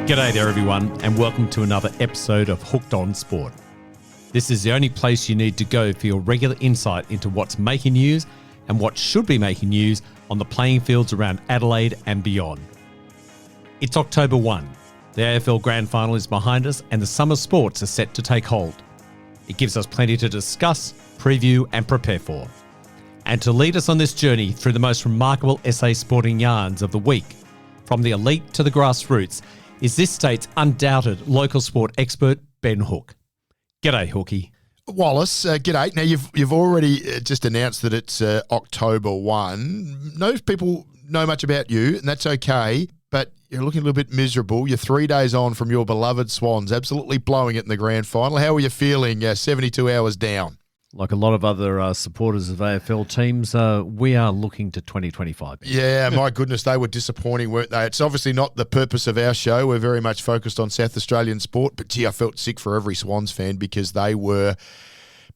G'day there everyone, and welcome to another episode of Hooked on Sport. This is the only place you need to go for your regular insight into what's making news and what should be making news on the playing fields around Adelaide and beyond. It's October 1. The AFL Grand Final is behind us and the summer sports are set to take hold. It gives us plenty to discuss, preview and prepare for. And to lead us on this journey through the most remarkable SA sporting yarns of the week, from the elite to the grassroots, is this state's undoubted local sport expert, Ben Hook. G'day, Hooky. Wallace, g'day. Now, you've already just announced that it's October 1. No people know much about you, and that's okay, but you're looking a little bit miserable. You're 3 days on from your beloved Swans, absolutely blowing it in the grand final. How are you feeling 72 hours down? Like a lot of other supporters of AFL teams, we are looking to 2025. Yeah, my goodness, they were disappointing, weren't they? It's obviously not the purpose of our show. We're very much focused on South Australian sport, but gee, I felt sick for every Swans fan because they were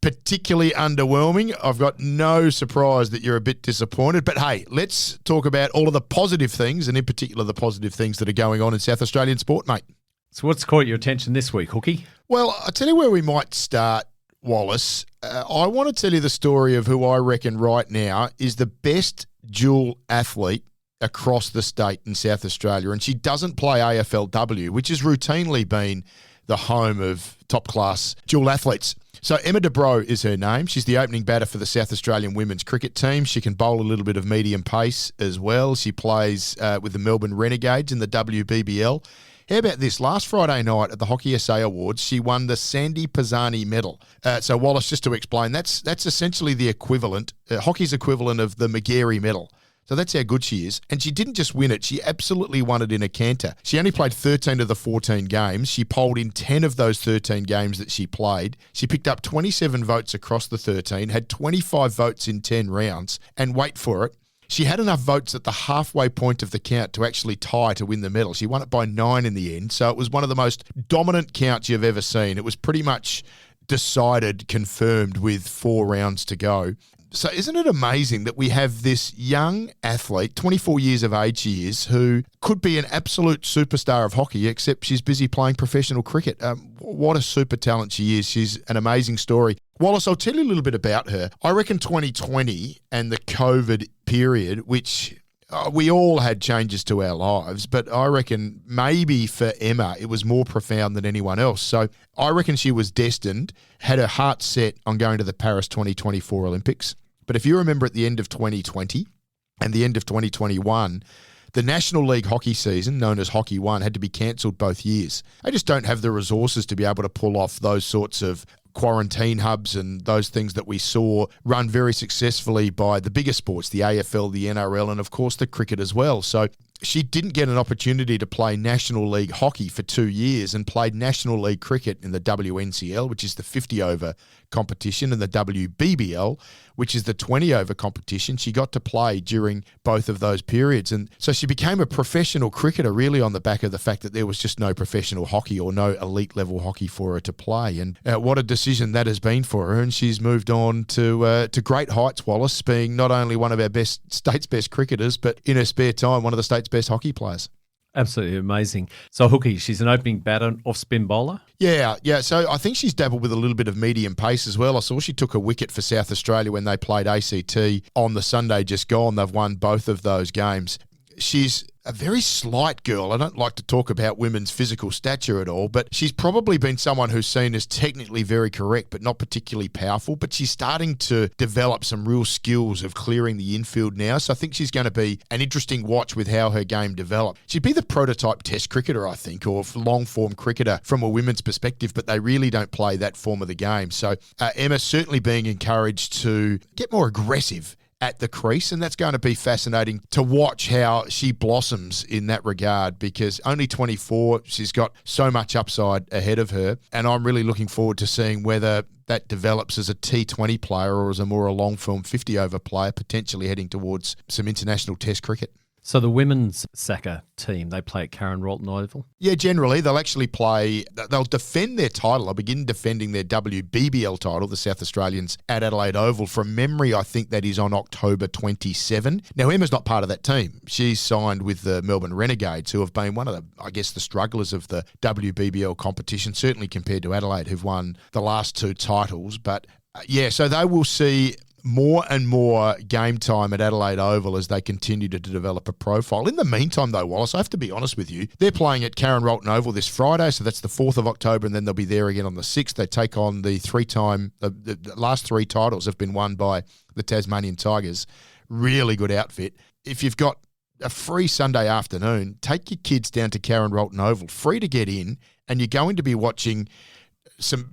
particularly underwhelming. I've got no surprise that you're a bit disappointed, but hey, let's talk about all of the positive things, and in particular the positive things that are going on in South Australian sport, mate. So what's caught your attention this week, Hooky? Well, I'll tell you where we might start, Wallace. I want to tell you the story of who I reckon right now is the best dual athlete across the state in South Australia, and she doesn't play AFLW, which has routinely been the home of top-class dual athletes. So Emma de Broughe is her name. She's the opening batter for the South Australian women's cricket team. She can bowl a little bit of medium pace as well. She plays with the Melbourne Renegades in the WBBL. How about this? Last Friday night at the Hockey SA Awards, she won the Sandy Pisani Medal. So Wallace, just to explain, that's essentially the equivalent, hockey's equivalent of the McGarry Medal. So that's how good she is. And she didn't just win it, she absolutely won it in a canter. She only played 13 of the 14 games. She polled in 10 of those 13 games that she played. She picked up 27 votes across the 13, had 25 votes in 10 rounds, and wait for it, she had enough votes at the halfway point of the count to actually tie to win the medal. She won it by 9 in the end, so it was one of the most dominant counts you've ever seen. It was pretty much decided, confirmed with 4 rounds to go. So isn't it amazing that we have this young athlete, 24 years of age she is, who could be an absolute superstar of hockey, except she's busy playing professional cricket. What a super talent she is. She's an amazing story. Wallace, I'll tell you a little bit about her. I reckon 2020 and the COVID period, which we all had changes to our lives, but I reckon maybe for Emma, it was more profound than anyone else. So I reckon she was destined, had her heart set on going to the Paris 2024 Olympics. But if you remember at the end of 2020 and the end of 2021, the National League hockey season, known as Hockey 1, had to be cancelled both years. They just don't have the resources to be able to pull off those sorts of quarantine hubs and those things that we saw run very successfully by the bigger sports, the AFL, the NRL, and of course the cricket as well. So she didn't get an opportunity to play National League hockey for 2 years and played National League cricket in the WNCL, which is the 50-over competition, and the WBBL, which is the 20-over competition. She got to play during both of those periods. And so she became a professional cricketer really on the back of the fact that there was just no professional hockey or no elite level hockey for her to play. And what a decision that has been for her. And she's moved on to great heights, Wallace, being not only one of our state's best cricketers, but in her spare time, one of the state's best hockey players. Absolutely amazing. So Hooky, she's an opening batter, off-spin bowler? Yeah. So I think she's dabbled with a little bit of medium pace as well. I saw she took a wicket for South Australia when they played ACT on the Sunday just gone. They've won both of those games. She's a very slight girl. I don't like to talk about women's physical stature at all, but she's probably been someone who's seen as technically very correct, but not particularly powerful. But she's starting to develop some real skills of clearing the infield now. So I think she's going to be an interesting watch with how her game develops. She'd be the prototype test cricketer, I think, or long-form cricketer from a women's perspective, but they really don't play that form of the game. So Emma's certainly being encouraged to get more aggressive at the crease, and that's going to be fascinating to watch how she blossoms in that regard, because only 24, she's got so much upside ahead of her, and I'm really looking forward to seeing whether that develops as a T20 player or as a more long-form 50-over player, potentially heading towards some international test cricket. So the women's soccer team, they play at Karen Rolton Oval? Yeah, generally they'll actually play, they'll defend their title. They'll begin defending their WBBL title, the South Australians, at Adelaide Oval. From memory, I think that is on October 27. Now, Emma's not part of that team. She's signed with the Melbourne Renegades, who have been one of the strugglers of the WBBL competition, certainly compared to Adelaide, who've won the last two titles. But so they will see more and more game time at Adelaide Oval as they continue to develop a profile. In the meantime, though, Wallace, I have to be honest with you, they're playing at Karen Rolton Oval this Friday, so that's the 4th of October, and then they'll be there again on the 6th. They take on the last three titles have been won by the Tasmanian Tigers. Really good outfit. If you've got a free Sunday afternoon, take your kids down to Karen Rolton Oval, free to get in, and you're going to be watching some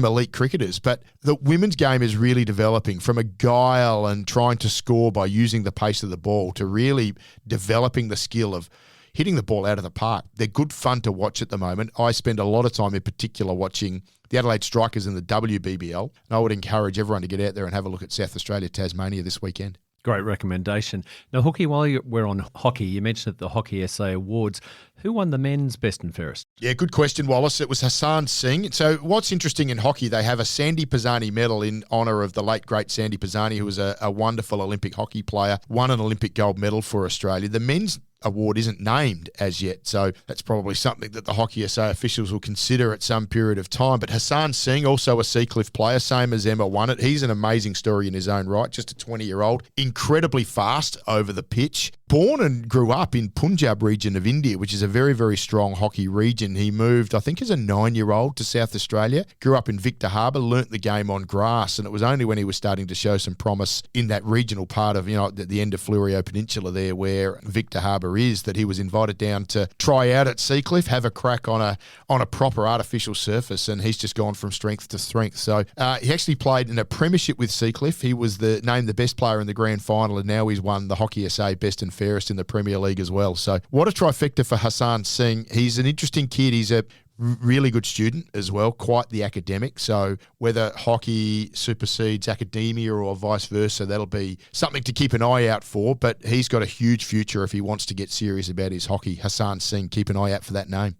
elite cricketers, but the women's game is really developing from a guile and trying to score by using the pace of the ball to really developing the skill of hitting the ball out of the park. They're good fun to watch at the moment. I spend a lot of time in particular watching the Adelaide Strikers in the WBBL, and I would encourage everyone to get out there and have a look at South Australia, Tasmania this weekend. Great recommendation. Now, Hooky, while we're on hockey, you mentioned at the Hockey SA Awards, who won the men's best and fairest? Yeah, good question, Wallace. It was Hassan Singh. So what's interesting in hockey, they have a Sandy Pisani medal in honour of the late, great Sandy Pisani, who was a wonderful Olympic hockey player, won an Olympic gold medal for Australia. The men's award isn't named as yet, so that's probably something that the Hockey SA officials will consider at some period of time. But Hassan Singh, also a Seacliff player, same as Emma, won it. He's an amazing story in his own right, just a 20-year-old, incredibly fast over the pitch. Born and grew up in Punjab region of India, which is a very, very strong hockey region. He moved, I think, as a 9-year-old to South Australia, grew up in Victor Harbour, learnt the game on grass, and it was only when he was starting to show some promise in that regional part of, the end of Fleurieu Peninsula there where Victor Harbour is, that he was invited down to try out at Seacliff, have a crack on a proper artificial surface, and he's just gone from strength to strength. So he actually played in a premiership with Seacliff. He was named the best player in the grand final, and now he's won the Hockey SA best and fairest in the Premier League as well. So what a trifecta for Hassan Singh. He's an interesting kid. He's a really good student as well, quite the academic. So whether hockey supersedes academia or vice versa, that'll be something to keep an eye out for. But he's got a huge future if he wants to get serious about his hockey. Hassan Singh, keep an eye out for that name.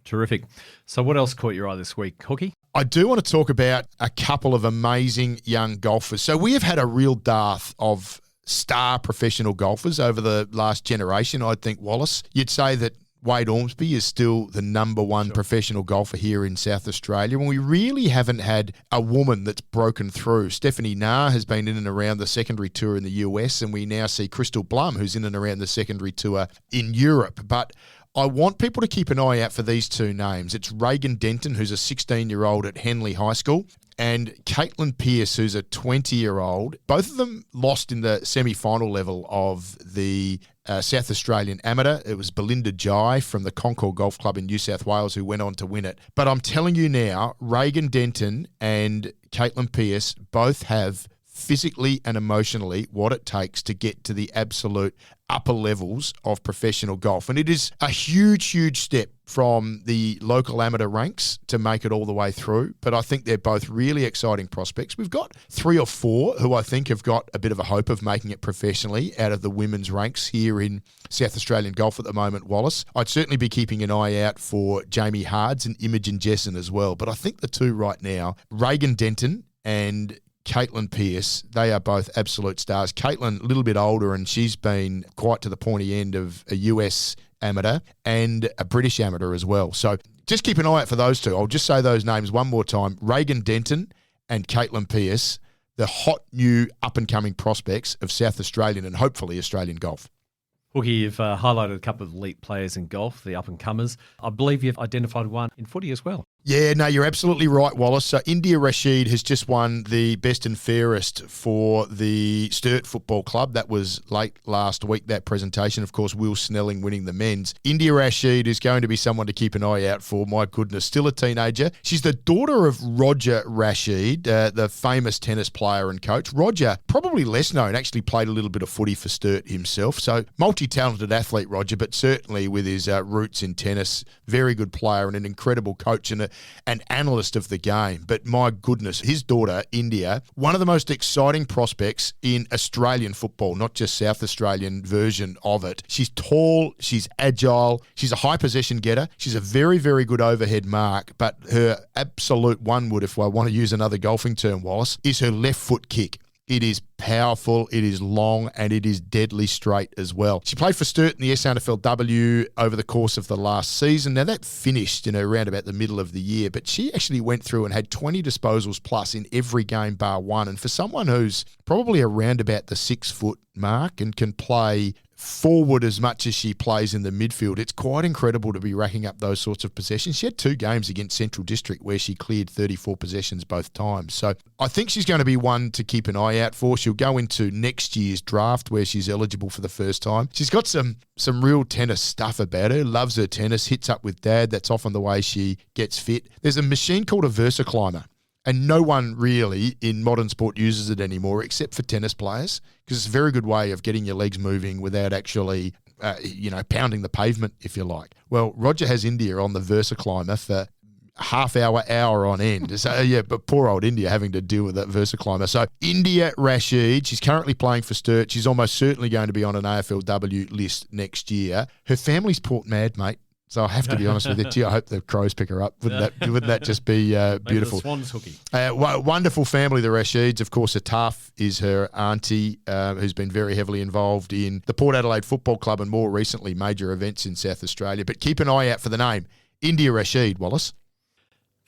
Terrific. So what else caught your eye this week, Hooky? I do want to talk about a couple of amazing young golfers. So we have had a real dearth of star professional golfers over the last generation, I think, Wallace. You'd say that Wade Ormsby is still the number one professional golfer here in South Australia, and we really haven't had a woman that's broken through. Stephanie Na has been in and around the secondary tour in the US, and we now see Crystal Blum, who's in and around the secondary tour in Europe. But I want people to keep an eye out for these two names. It's Raegan Denton, who's a 16-year-old at Henley High School, and Caitlin Peirce, who's a 20-year-old. Both of them lost in the semi-final level of the South Australian Amateur. It was Belinda Jai from the Concord Golf Club in New South Wales who went on to win it. But I'm telling you now, Raegan Denton and Caitlin Peirce both have physically and emotionally what it takes to get to the absolute upper levels of professional golf. And it is a huge, huge step from the local amateur ranks to make it all the way through. But I think they're both really exciting prospects. We've got 3 or 4 who I think have got a bit of a hope of making it professionally out of the women's ranks here in South Australian golf at the moment, Wallace. I'd certainly be keeping an eye out for Jamie Hards and Imogen Jessen as well. But I think the two right now, Raegan Denton and Caitlin Peirce, they are both absolute stars. Caitlin, a little bit older, and she's been quite to the pointy end of a US amateur and a British amateur as well. So just keep an eye out for those two. I'll just say those names one more time. Raegan Denton and Caitlin Peirce, the hot new up-and-coming prospects of South Australian and hopefully Australian golf. Hooky, you've highlighted a couple of elite players in golf, the up-and-comers. I believe you've identified one in footy as well. Yeah, no, you're absolutely right, Wallace. So Emma Rasheed has just won the best and fairest for the Sturt Football Club. That was late last week, that presentation. Of course, Will Snelling winning the men's. Emma Rasheed is going to be someone to keep an eye out for. My goodness, still a teenager. She's the daughter of Roger Rasheed, the famous tennis player and coach. Roger, probably less known, actually played a little bit of footy for Sturt himself. So multi-talented athlete, Roger, but certainly with his roots in tennis, very good player and an incredible coach and an analyst of the game. But my goodness, his daughter, India, one of the most exciting prospects in Australian football, not just South Australian version of it. She's tall, she's agile, she's a high possession getter, she's a very, very good overhead mark, but her absolute one wood, if I want to use another golfing term, Wallace, is her left foot kick. It is powerful, it is long, and it is deadly straight as well. She played for Sturt in the SNFLW over the course of the last season. Now, that finished around about the middle of the year, but she actually went through and had 20 disposals plus in every game bar one. And for someone who's probably around about the 6 foot mark and can play forward as much as she plays in the midfield, it's quite incredible to be racking up those sorts of possessions. She had 2 games against Central District where she cleared 34 possessions both times. So I think she's going to be one to keep an eye out for. She'll go into next year's draft where she's eligible for the first time. She's got some real tennis stuff about her, loves her tennis, hits up with dad. That's often the way she gets fit. There's a machine called a VersaClimber. And no one really in modern sport uses it anymore except for tennis players, because it's a very good way of getting your legs moving without actually, pounding the pavement, if you like. Well, Roger has India on the VersaClimber for hour on end. So, but poor old India having to deal with that VersaClimber. So, Emma de Broughe, she's currently playing for Sturt. She's almost certainly going to be on an AFLW list next year. Her family's Port Mad, mate. So I have to be honest with you, too. I hope the Crows pick her up. Wouldn't that just be beautiful? The Swans, Hooky. Wonderful family, the Rasheeds. Of course, Ataf is her auntie, who's been very heavily involved in the Port Adelaide Football Club and more recently major events in South Australia. But keep an eye out for the name, Emma de Broughe, Wallace.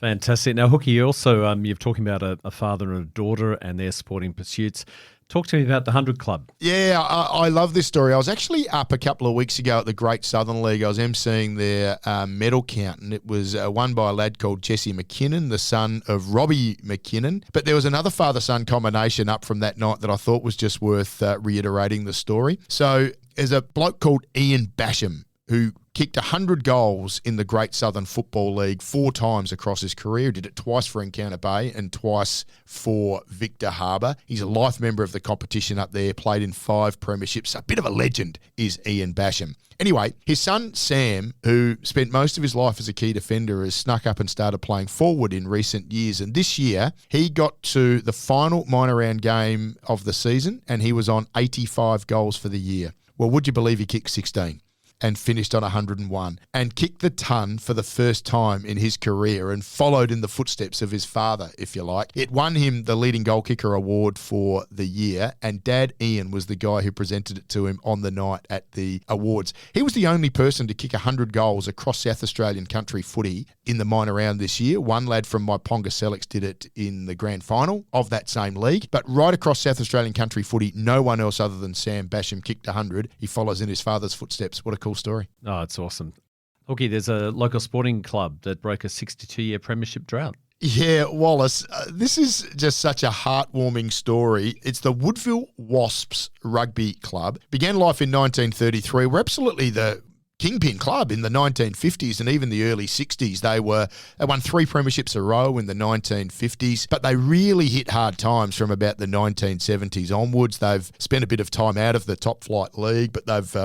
Fantastic. Now, Hooky, you also you're talking about a father and a daughter and their sporting pursuits. Talk to me about the 100 Club. Yeah, I love this story. I was actually up a couple of weeks ago at the Great Southern League. I was emceeing their medal count, and it was won by a lad called Jesse McKinnon, the son of Robbie McKinnon. But there was another father-son combination up from that night that I thought was just worth reiterating the story. So there's a bloke called Ian Basham who kicked 100 goals in the Great Southern Football League 4 times across his career. He did it twice for Encounter Bay and twice for Victor Harbour. He's a life member of the competition up there, played in 5 premierships. A bit of a legend is Ian Basham. Anyway, his son Sam, who spent most of his life as a key defender, has snuck up and started playing forward in recent years. And this year, he got to the final minor round game of the season, and he was on 85 goals for the year. Well, would you believe he kicked 16? And finished on 101 and kicked the ton for the first time in his career and followed in the footsteps of his father, if you like. It won him the leading goal kicker award for the year, and Dad Ian was the guy who presented it to him on the night at the awards. He was the only person to kick 100 goals across South Australian country footy in the minor round this year. One lad from my Ponga Sellicks did it in the grand final of that same league, but right across South Australian country footy, no one else other than Sam Basham kicked 100. He follows in his father's footsteps. What a cool story. Oh, it's awesome. Okay, there's a local sporting club that broke a 62-year premiership drought. Yeah, Wallace, this is just such a heartwarming story. It's the Woodville Wasps Rugby Club. Began life in 1933. We're absolutely the kingpin club in the 1950s and even the early 60s. They won 3 premierships a row in the 1950s, but they really hit hard times from about the 1970s onwards. They've spent a bit of time out of the top flight league, but they've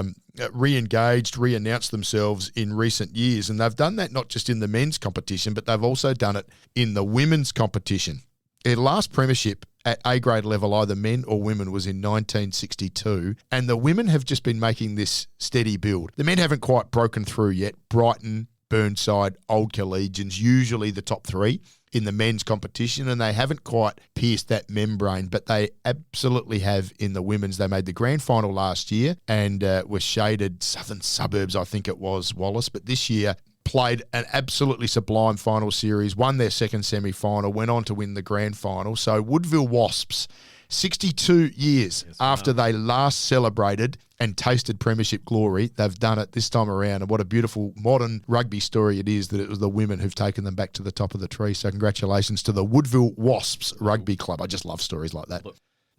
re-engaged, re-announced themselves in recent years, and they've done that not just in the men's competition, but they've also done it in the women's competition. Their last premiership at A-grade level, either men or women, was in 1962, and the women have just been making this steady build. The men haven't quite broken through yet. Brighton, Burnside, Old Collegians, usually the top 3 in the men's competition, and they haven't quite pierced that membrane, but they absolutely have in the women's. They made the grand final last year and were shaded Southern Suburbs, I think it was, Wallace, but this year played an absolutely sublime final series, won their second semi-final, went on to win the grand final. So Woodville Wasps, 62 years after they last celebrated and tasted premiership glory, they've done it this time around. And what a beautiful modern rugby story it is that it was the women who've taken them back to the top of the tree. So congratulations to the Woodville Wasps Rugby Club. I just love stories like that.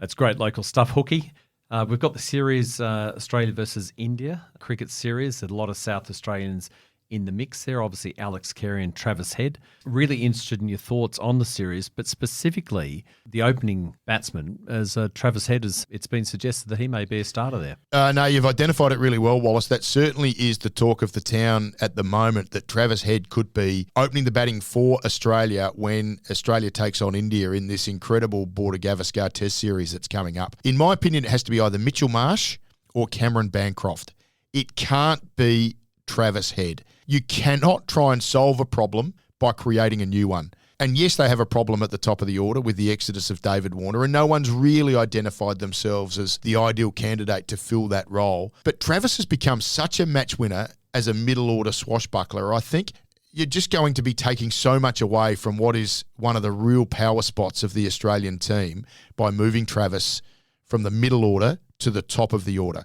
That's great local stuff, Hooky. We've got the series Australia versus India cricket series. A lot of South Australians in the mix there. Obviously, Alex Carey and Travis Head. Really interested in your thoughts on the series, but specifically the opening batsman, as Travis Head, it's been suggested that he may be a starter there. No, you've identified it really well, Wallace. That certainly is the talk of the town at the moment, that Travis Head could be opening the batting for Australia when Australia takes on India in this incredible Border Gavaskar Test series that's coming up. In my opinion, it has to be either Mitchell Marsh or Cameron Bancroft. It can't be Travis Head. You cannot try and solve a problem by creating a new one. And yes, they have a problem at the top of the order with the exodus of David Warner, and no one's really identified themselves as the ideal candidate to fill that role. But Travis has become such a match winner as a middle order swashbuckler. I think you're just going to be taking so much away from what is one of the real power spots of the Australian team by moving Travis from the middle order to the top of the order.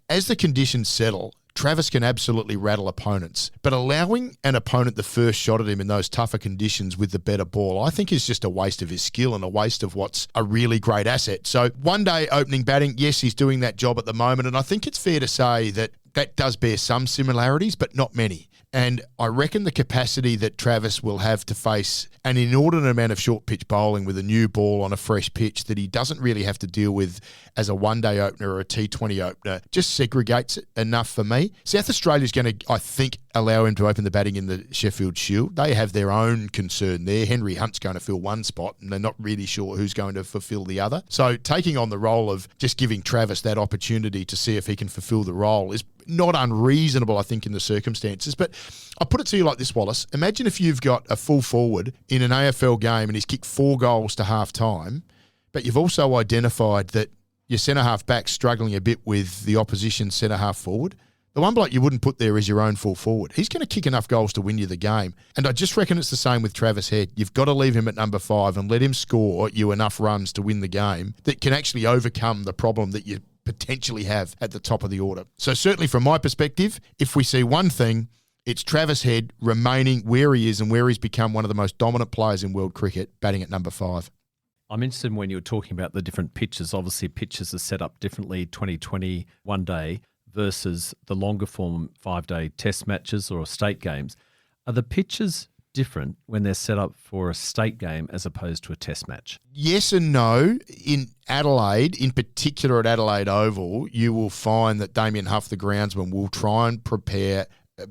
As the conditions settle, Travis can absolutely rattle opponents, but allowing an opponent the first shot at him in those tougher conditions with the better ball, I think is just a waste of his skill and a waste of what's a really great asset. So one day opening batting, yes, he's doing that job at the moment, and I think it's fair to say that that does bear some similarities, but not many. And I reckon the capacity that Travis will have to face an inordinate amount of short pitch bowling with a new ball on a fresh pitch that he doesn't really have to deal with as a one-day opener or a T20 opener just segregates it enough for me. South Australia's going to, I think, allow him to open the batting in the Sheffield Shield. They have their own concern there. Henry Hunt's going to fill one spot and they're not really sure who's going to fulfill the other. So taking on the role of just giving Travis that opportunity to see if he can fulfill the role is not unreasonable, I think, in the circumstances. But I'll put it to you like this, Wallace. Imagine if you've got a full forward in an AFL game and he's kicked 4 goals to half-time, but you've also identified that your centre-half back's struggling a bit with the opposition centre-half forward. The one bloke you wouldn't put there is your own full forward. He's going to kick enough goals to win you the game. And I just reckon it's the same with Travis Head. You've got to leave him at number 5 and let him score you enough runs to win the game that can actually overcome the problem that you potentially have at the top of the order. So certainly from my perspective, if we see one thing, it's Travis Head remaining where he is and where he's become one of the most dominant players in world cricket, batting at number 5. I'm interested in when you were talking about the different pitches. Obviously, pitches are set up differently, 2020 one day versus the longer form 5-day test matches or state games. Are the pitches different when they're set up for a state game as opposed to a test match? Yes and no. In Adelaide, in particular at Adelaide Oval, you will find that Damien Huff, the groundsman, will try and prepare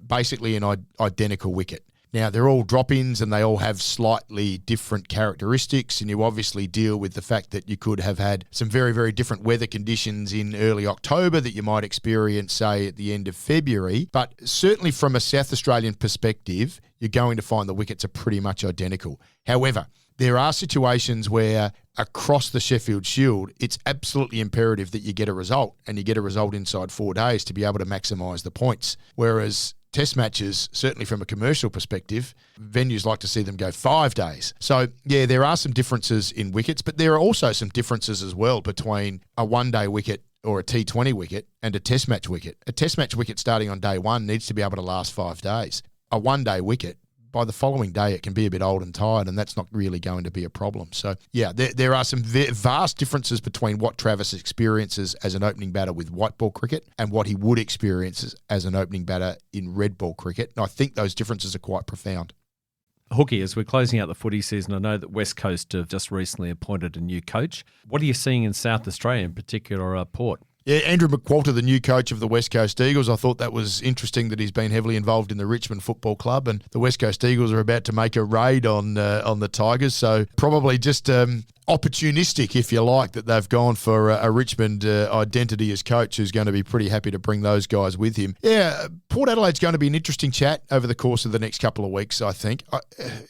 basically an identical wicket. Now, they're all drop-ins and they all have slightly different characteristics, and you obviously deal with the fact that you could have had some very, very different weather conditions in early October that you might experience, say, at the end of February. But certainly from a South Australian perspective, you're going to find the wickets are pretty much identical. However, there are situations where across the Sheffield Shield, it's absolutely imperative that you get a result, and you get a result inside 4 days to be able to maximise the points. Whereas test matches, certainly from a commercial perspective, venues like to see them go 5 days. So, yeah, there are some differences in wickets, but there are also some differences as well between a one-day wicket or a T20 wicket and a test match wicket. A test match wicket starting on day 1 needs to be able to last 5 days. A one-day wicket, by the following day, it can be a bit old and tired, and that's not really going to be a problem. So, yeah, there are some vast differences between what Travis experiences as an opening batter with white ball cricket and what he would experience as an opening batter in red ball cricket. And I think those differences are quite profound. Hooky, as we're closing out the footy season, I know that West Coast have just recently appointed a new coach. What are you seeing in South Australia, in particular Port? Yeah, Andrew McQualter, the new coach of the West Coast Eagles. I thought that was interesting that he's been heavily involved in the Richmond Football Club, and the West Coast Eagles are about to make a raid on the Tigers. So probably just opportunistic, if you like, that they've gone for a Richmond identity as coach who's going to be pretty happy to bring those guys with him. Yeah, Port Adelaide's going to be an interesting chat over the course of the next couple of weeks, I think.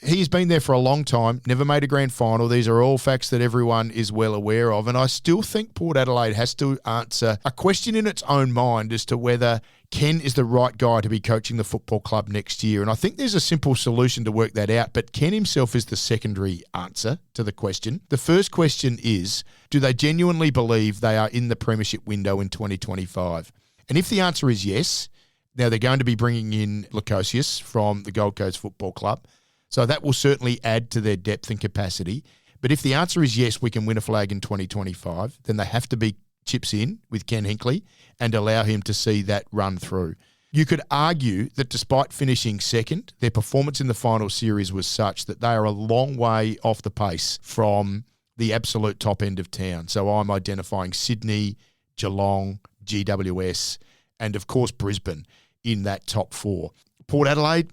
He's been there for a long time, never made a grand final. These are all facts that everyone is well aware of, and I still think Port Adelaide has to answer a question in its own mind as to whether Ken is the right guy to be coaching the football club next year. And I think there's a simple solution to work that out, but Ken himself is the secondary answer to the question. The first question is, do they genuinely believe they are in the premiership window in 2025? And if the answer is yes, now they're going to be bringing in Lukosius from the Gold Coast Football Club. So that will certainly add to their depth and capacity. But if the answer is yes, we can win a flag in 2025, then they have to be chips in with Ken Hinkley and allow him to see that run through. You could argue that despite finishing second, their performance in the final series was such that they are a long way off the pace from the absolute top end of town. So I'm identifying Sydney, Geelong, GWS, and of course Brisbane in that top four. Port Adelaide,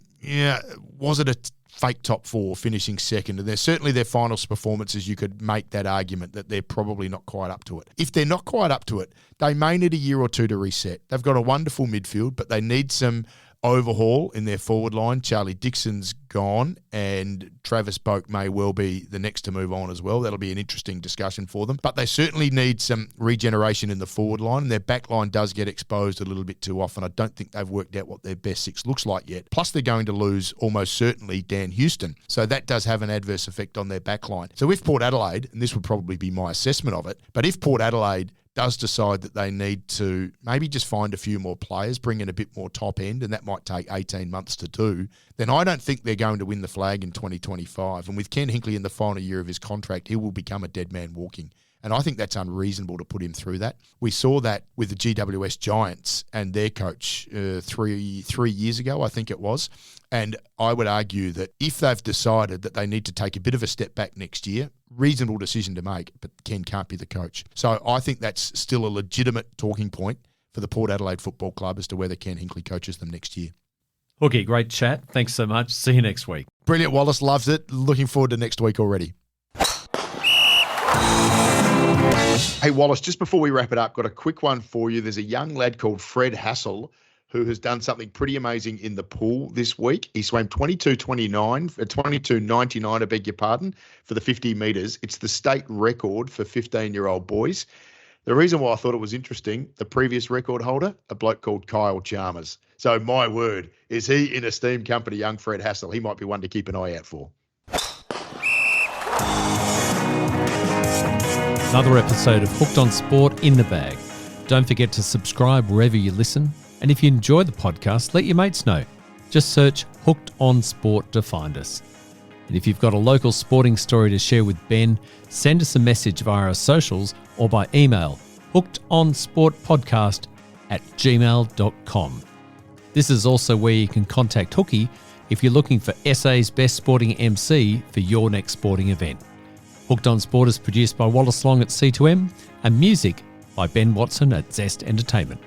was it a fake top four, finishing second? And there's certainly their finals performances, you could make that argument that they're probably not quite up to it. If they're not quite up to it, they may need a year or two to reset. They've got a wonderful midfield, but they need some overhaul in their forward line. Charlie Dixon's gone, and Travis Boak may well be the next to move on as well. That'll be an interesting discussion for them. But they certainly need some regeneration in the forward line, and their back line does get exposed a little bit too often. I don't think they've worked out what their best six looks like yet. Plus, they're going to lose almost certainly Dan Houston, so that does have an adverse effect on their back line. So if Port Adelaide, and this would probably be my assessment of it, but if Port Adelaide does decide that they need to maybe just find a few more players, bring in a bit more top end, and that might take 18 months to do, then I don't think they're going to win the flag in 2025. And with Ken Hinkley in the final year of his contract, he will become a dead man walking. And I think that's unreasonable to put him through that. We saw that with the GWS Giants and their coach 3 years ago, I think it was. And I would argue that if they've decided that they need to take a bit of a step back next year, reasonable decision to make, but Ken can't be the coach. So I think that's still a legitimate talking point for the Port Adelaide Football Club as to whether Ken Hinkley coaches them next year. Hooky, great chat. Thanks so much. See you next week. Brilliant, Wallace. Loves it. Looking forward to next week already. Hey, Wallace, just before we wrap it up, got a quick one for you. There's a young lad called Fred Hassel who has done something pretty amazing in the pool this week. He swam 22.99, I beg your pardon, for the 50 metres. It's the state record for 15-year-old boys. The reason why I thought it was interesting, the previous record holder, a bloke called Kyle Chalmers. So my word, is he in esteemed company, young Fred Hassel? He might be one to keep an eye out for. Another episode of Hooked on Sport in the bag. Don't forget to subscribe wherever you listen. And if you enjoy the podcast, let your mates know. Just search Hooked on Sport to find us. And if you've got a local sporting story to share with Ben, send us a message via our socials or by email, hookedonsportpodcast@gmail.com. This is also where you can contact Hooky if you're looking for SA's best sporting MC for your next sporting event. Hooked on Sport is produced by Wallace Long at C2M and music by Ben Watson at Zest Entertainment.